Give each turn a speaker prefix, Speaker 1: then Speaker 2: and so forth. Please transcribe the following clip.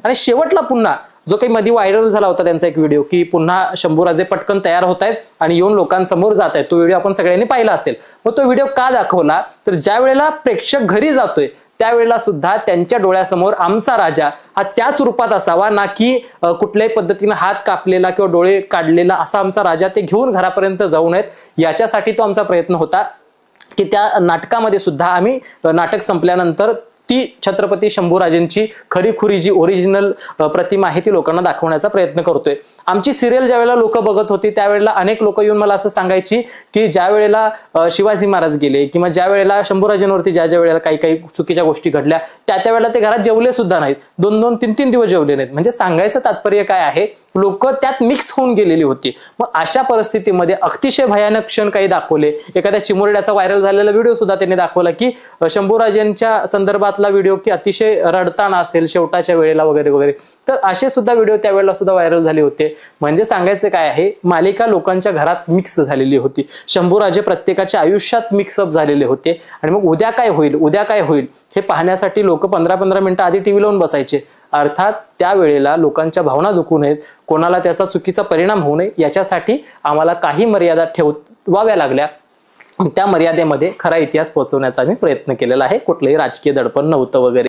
Speaker 1: आणि शेवटला पुन्हा जो काही मध्ये व्हायरल झाला होता त्यांचा एक व्हिडिओ की पुन्हा शंभूराजे पटकन तयार होत आहेत आणि येऊन लोकांसमोर जात आहेत, तो व्हिडिओ आपण सगळ्यांनी पाहिला असेल. मग तो व्हिडिओ का दाखवला तर ज्या वेळेला प्रेक्षक घरी जातोय त्यावेळेला सुद्धा त्यांच्या डोळ्यासमोर आमचा राजा हा त्याच रूपात असावा, ना की कुठल्याही पद्धतीने हात कापलेला किंवा डोळे काढलेला असा आमचा राजा ते घेऊन घरापर्यंत जाऊ नयेत, याच्यासाठी तो आमचा प्रयत्न होता की त्या नाटकामध्ये सुद्धा आम्ही नाटक संपल्यानंतर ती छत्रपती शंभूराजेंची खरीखुरी जी ओरिजिनल प्रतिमा आहे ती लोकांना दाखवण्याचा प्रयत्न करतोय. आमची सिरियल ज्यावेळेला लोक बघत होती त्यावेळेला अनेक लोक येऊन मला असं सांगायची की ज्या वेळेला शिवाजी महाराज गेले किंवा ज्या वेळेला शंभूराजेंवरती ज्या वेळेला काही काही चुकीच्या गोष्टी घडल्या त्या वेळेला ते घरात जेवले सुद्धा नाहीत, 2-2, 3-3 दिवस जेवले नाहीत. म्हणजे सांगायचं तात्पर्य काय आहे, लोक त्यात मिक्स होऊन गेलेली होती. मग अशा परिस्थितीमध्ये अतिशय भयानक क्षण काही दाखवले. एखाद्या चिमुरड्याचा व्हायरल झालेला व्हिडिओ सुद्धा त्यांनी दाखवला की शंभूराजेंच्या संदर्भात व्हिडिओ की अतिशय रडताना असेल शेवटाच्या वेळेला वगैरे वगैरे. तर असे सुद्धा व्हिडिओ त्यावेळेला सुद्धा व्हायरल झाले होते. म्हणजे सांगायचं काय आहे, मालिका लोकांच्या घरात मिक्स झालेली होती. शंभूराजे प्रत्येकाच्या आयुष्यात मिक्सअप झालेले होते. आणि मग उद्या काय होईल उद्या काय होईल हे पाहण्यासाठी लोक 15-15 मिनिटं आधी टीव्ही लावून बसायचे. अर्थात त्यावेळेला लोकांच्या भावना दुखू नयेत, कोणाला त्याचा चुकीचा परिणाम होऊ नये याच्यासाठी आम्हाला काही मर्यादा ठेवाव्या लागल्या. त्या मर्यादेमध्ये खरा इतिहास पोहोचवण्याचा आम्ही प्रयत्न केलेला आहे. कुठलंही राजकीय दडपण नव्हतं वगैरे.